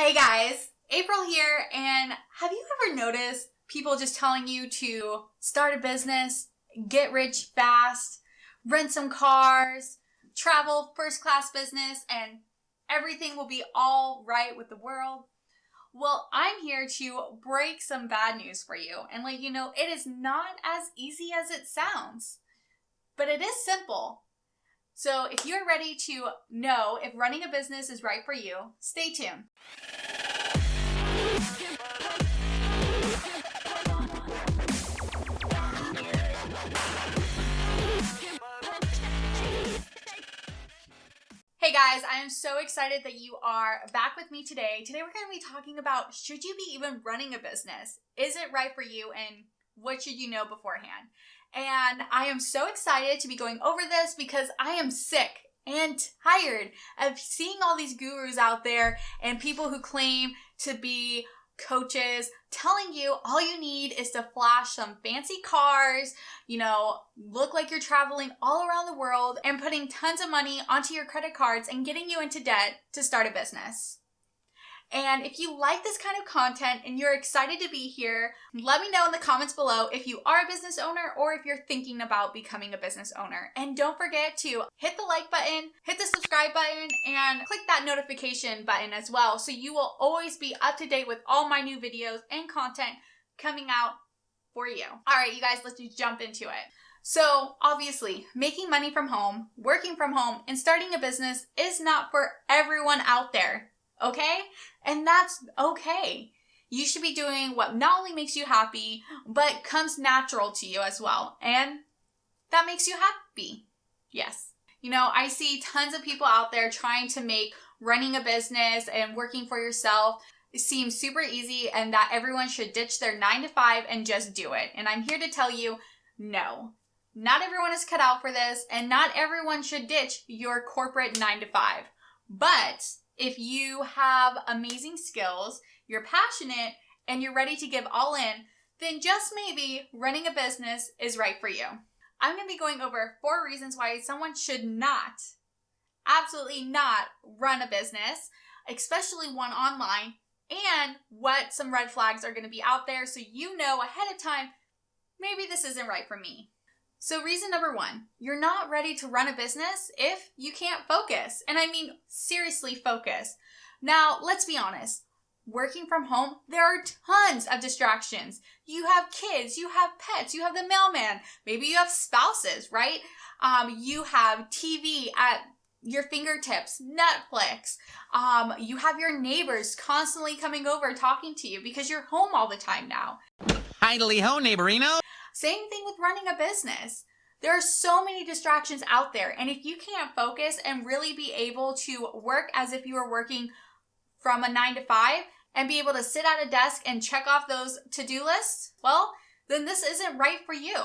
Hey guys, April here, and have you ever noticed people just telling you to start a business, get rich fast, rent some cars, travel first class business, and everything will be all right with the world? Well, I'm here to break some bad news for you and let you know it is not as easy as it sounds, but it is simple. So if you're ready to know if running a business is right for you, stay tuned. Hey guys, I am so excited that you are back with me today. Today we're going to be talking about, should you be even running a business? Is it right for you, and what should you know beforehand? And I am so excited to be going over this because I am sick and tired of seeing all these gurus out there and people who claim to be coaches telling you all you need is to flash some fancy cars, look like you're traveling all around the world and putting tons of money onto your credit cards and getting you into debt to start a business. And if you like this kind of content and you're excited to be here, let me know in the comments below if you are a business owner or if you're thinking about becoming a business owner. And don't forget to hit the like button, hit the subscribe button, and click that notification button as well, so you will always be up to date with all my new videos and content coming out for you. All right, you guys, let's just jump into it. So obviously, making money from home, working from home, and starting a business is not for everyone out there. Okay? And that's okay. You should be doing what not only makes you happy, but comes natural to you as well. And that makes you happy. Yes. I see tons of people out there trying to make running a business and working for yourself seem super easy, and that everyone should ditch their 9-to-5 and just do it. And I'm here to tell you, no. Not everyone is cut out for this, and not everyone should ditch your corporate 9-to-5. But if you have amazing skills, you're passionate, and you're ready to give all in, then just maybe running a business is right for you. I'm going to be going over 4 reasons why someone should not, absolutely not, run a business, especially one online, and what some red flags are going to be out there so you know ahead of time, maybe this isn't right for me. So reason number 1, you're not ready to run a business if you can't focus. And I mean, seriously focus. Now, let's be honest. Working from home, there are tons of distractions. You have kids, you have pets, you have the mailman. Maybe you have spouses, right? You have TV at your fingertips, Netflix. You have your neighbors constantly coming over talking to you because you're home all the time now. Idly ho, neighborino. Same thing with running a business. There are so many distractions out there, and if you can't focus and really be able to work as if you were working from a 9-to-5 and be able to sit at a desk and check off those to-do lists, well, then this isn't right for you.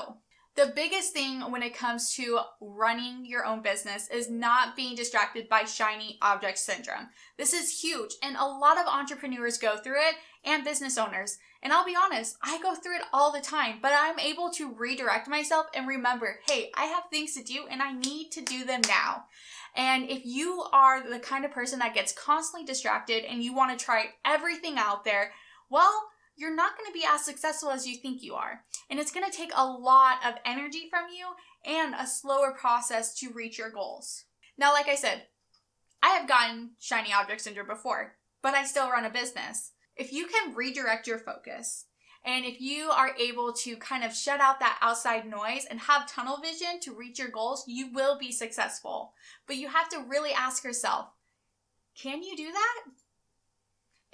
The biggest thing when it comes to running your own business is not being distracted by shiny object syndrome. This is huge, and a lot of entrepreneurs go through it, and business owners. And I'll be honest, I go through it all the time, but I'm able to redirect myself and remember, hey, I have things to do and I need to do them now. And if you are the kind of person that gets constantly distracted and you want to try everything out there, well, you're not going to be as successful as you think you are. And it's going to take a lot of energy from you and a slower process to reach your goals. Now, like I said, I have gotten shiny object syndrome before, but I still run a business. If you can redirect your focus, and if you are able to kind of shut out that outside noise and have tunnel vision to reach your goals, you will be successful. But you have to really ask yourself, can you do that?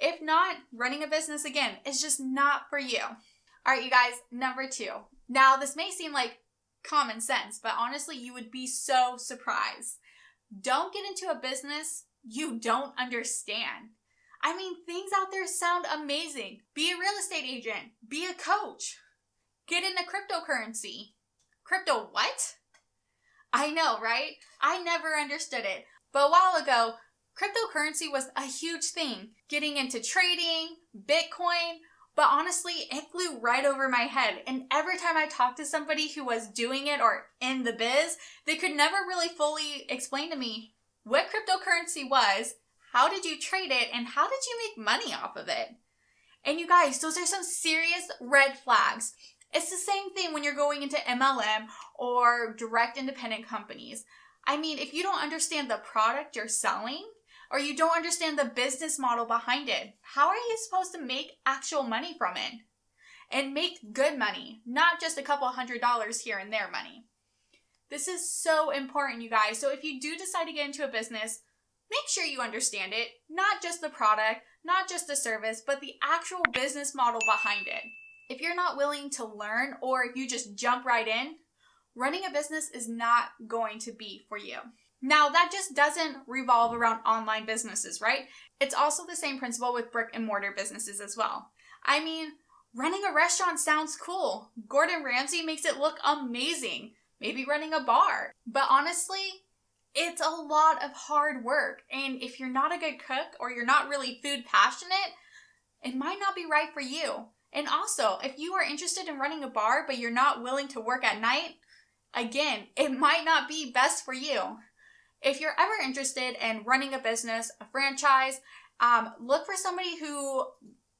If not, running a business, again, is just not for you. All right, you guys, number 2. Now, this may seem like common sense, but honestly, you would be so surprised. Don't get into a business you don't understand. I mean, things out there sound amazing. Be a real estate agent. Be a coach. Get into cryptocurrency. Crypto what? I know, right? I never understood it. But a while ago, cryptocurrency was a huge thing. Getting into trading, Bitcoin, but honestly, it flew right over my head. And every time I talked to somebody who was doing it or in the biz, they could never really fully explain to me what cryptocurrency was, How did you trade it? And how did you make money off of it? And you guys, those are some serious red flags. It's the same thing when you're going into MLM or direct independent companies. I mean, if you don't understand the product you're selling, or you don't understand the business model behind it, how are you supposed to make actual money from it? And make good money, not just a couple $100 here and there money. This is so important, you guys. So if you do decide to get into a business, make sure you understand it, not just the product, not just the service, but the actual business model behind it. If you're not willing to learn, or if you just jump right in, running a business is not going to be for you. Now, that just doesn't revolve around online businesses, right? It's also the same principle with brick and mortar businesses as well. I mean, running a restaurant sounds cool. Gordon Ramsay makes it look amazing. Maybe running a bar. But honestly, it's a lot of hard work. And if you're not a good cook or you're not really food passionate, it might not be right for you. And also, if you are interested in running a bar but you're not willing to work at night, again, it might not be best for you. If you're ever interested in running a business, a franchise, look for somebody who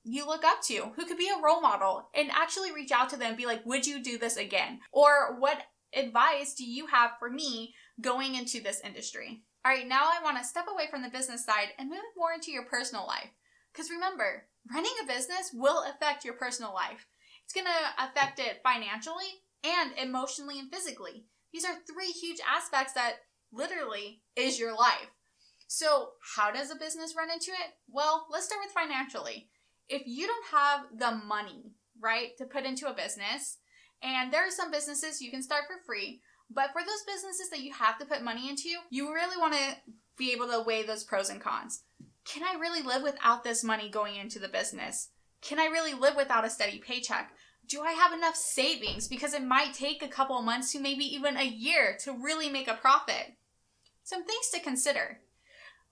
you look up to, who could be a role model, and actually reach out to them and be like, would you do this again? Or what advice do you have for me going into this industry? All right, now I want to step away from the business side and move more into your personal life. Because remember, running a business will affect your personal life. It's going to affect it financially and emotionally and physically. These are three huge aspects that literally is your life. So how does a business run into it? Well, let's start with financially. If you don't have the money, right, to put into a business, and there are some businesses you can start for free, but for those businesses that you have to put money into, you really want to be able to weigh those pros and cons. Can I really live without this money going into the business? Can I really live without a steady paycheck? Do I have enough savings? Because it might take a couple of months to maybe even a year to really make a profit. Some things to consider.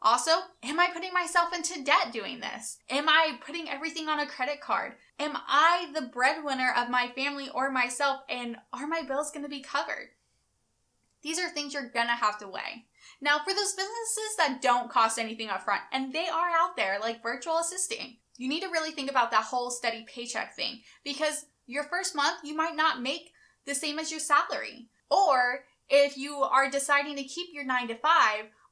Also, am I putting myself into debt doing this? Am I putting everything on a credit card? Am I the breadwinner of my family or myself, and are my bills going to be covered? These are things you're going to have to weigh. Now, for those businesses that don't cost anything up front, and they are out there, like virtual assisting, you need to really think about that whole steady paycheck thing, because your first month, you might not make the same as your salary. Or if you are deciding to keep your 9 to 5,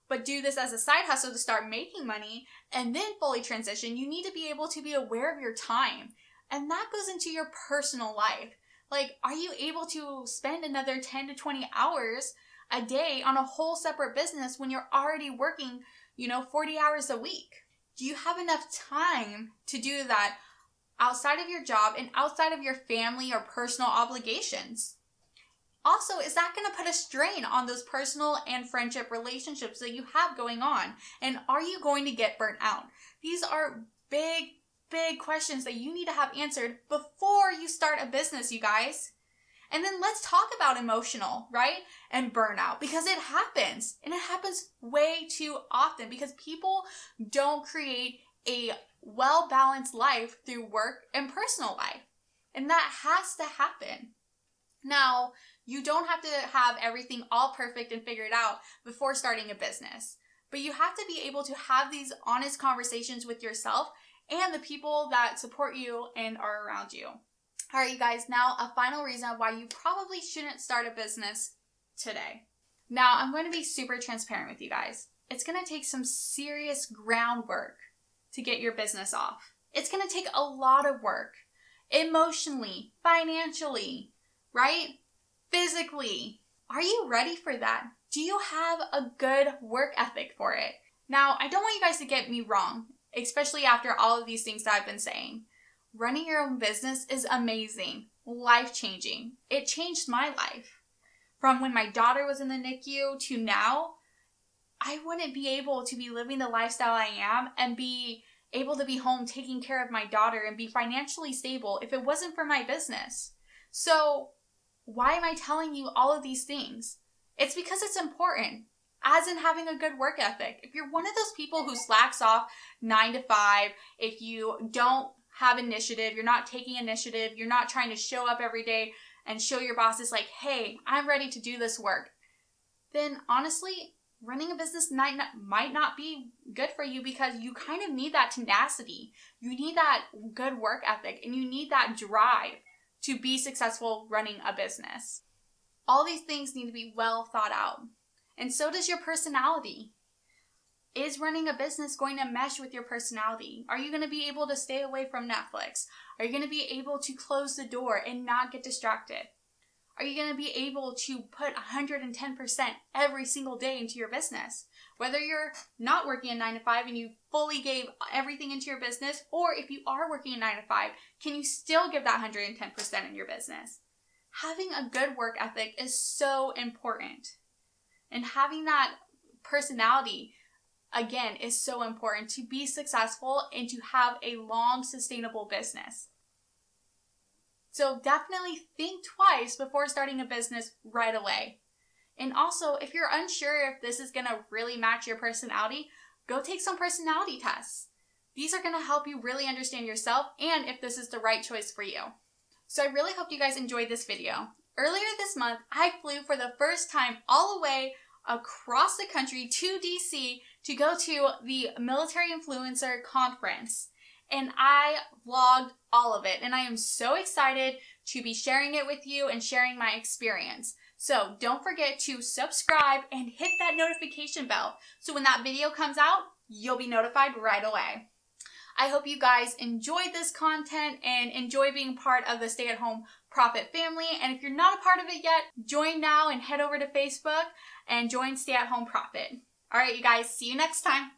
but do this as a side hustle to start making money and then fully transition, you need to be able to be aware of your time. And that goes into your personal life. Like, are you able to spend another 10 to 20 hours a day on a whole separate business when you're already working, 40 hours a week? Do you have enough time to do that outside of your job and outside of your family or personal obligations? Also, is that going to put a strain on those personal and friendship relationships that you have going on? And are you going to get burnt out? These are big questions that you need to have answered before you start a business, you guys. And then let's talk about emotional, right? And burnout, because it happens. And it happens way too often because people don't create a well-balanced life through work and personal life. And that has to happen. Now, you don't have to have everything all perfect and figured out before starting a business, but you have to be able to have these honest conversations with yourself and the people that support you and are around you. All right, you guys, now a final reason why you probably shouldn't start a business today. Now, I'm going to be super transparent with you guys. It's going to take some serious groundwork to get your business off. It's going to take a lot of work, emotionally, financially, right? Physically. Are you ready for that? Do you have a good work ethic for it? Now, I don't want you guys to get me wrong, especially after all of these things that I've been saying. Running your own business is amazing, life-changing. It changed my life. From when my daughter was in the NICU to now, I wouldn't be able to be living the lifestyle I am and be able to be home taking care of my daughter and be financially stable if it wasn't for my business. So, why am I telling you all of these things? It's because it's important, as in having a good work ethic. If you're one of those people who slacks off 9 to 5, if you don't have initiative, you're not taking initiative, you're not trying to show up every day and show your bosses like, hey, I'm ready to do this work, then honestly, running a business might not be good for you because you kind of need that tenacity. You need that good work ethic, and you need that drive to be successful running a business. All these things need to be well thought out. And so does your personality. Is running a business going to mesh with your personality? Are you going to be able to stay away from Netflix? Are you going to be able to close the door and not get distracted? Are you going to be able to put 110% every single day into your business? Whether you're not working a 9 to 5 and you fully gave everything into your business, or if you are working a 9 to 5, can you still give that 110% in your business? Having a good work ethic is so important. And having that personality, again, is so important to be successful and to have a long, sustainable business. So definitely think twice before starting a business right away. And also, if you're unsure if this is going to really match your personality, go take some personality tests. These are going to help you really understand yourself and if this is the right choice for you. So I really hope you guys enjoyed this video. Earlier this month, I flew for the first time all the way across the country to DC to go to the Military Influencer Conference. And I vlogged all of it. And I am so excited to be sharing it with you and sharing my experience. So don't forget to subscribe and hit that notification bell. So when that video comes out, you'll be notified right away. I hope you guys enjoyed this content and enjoy being part of the Stay at Home Profit family. And if you're not a part of it yet, join now and head over to Facebook and join Stay at Home Profit. All right, you guys, see you next time.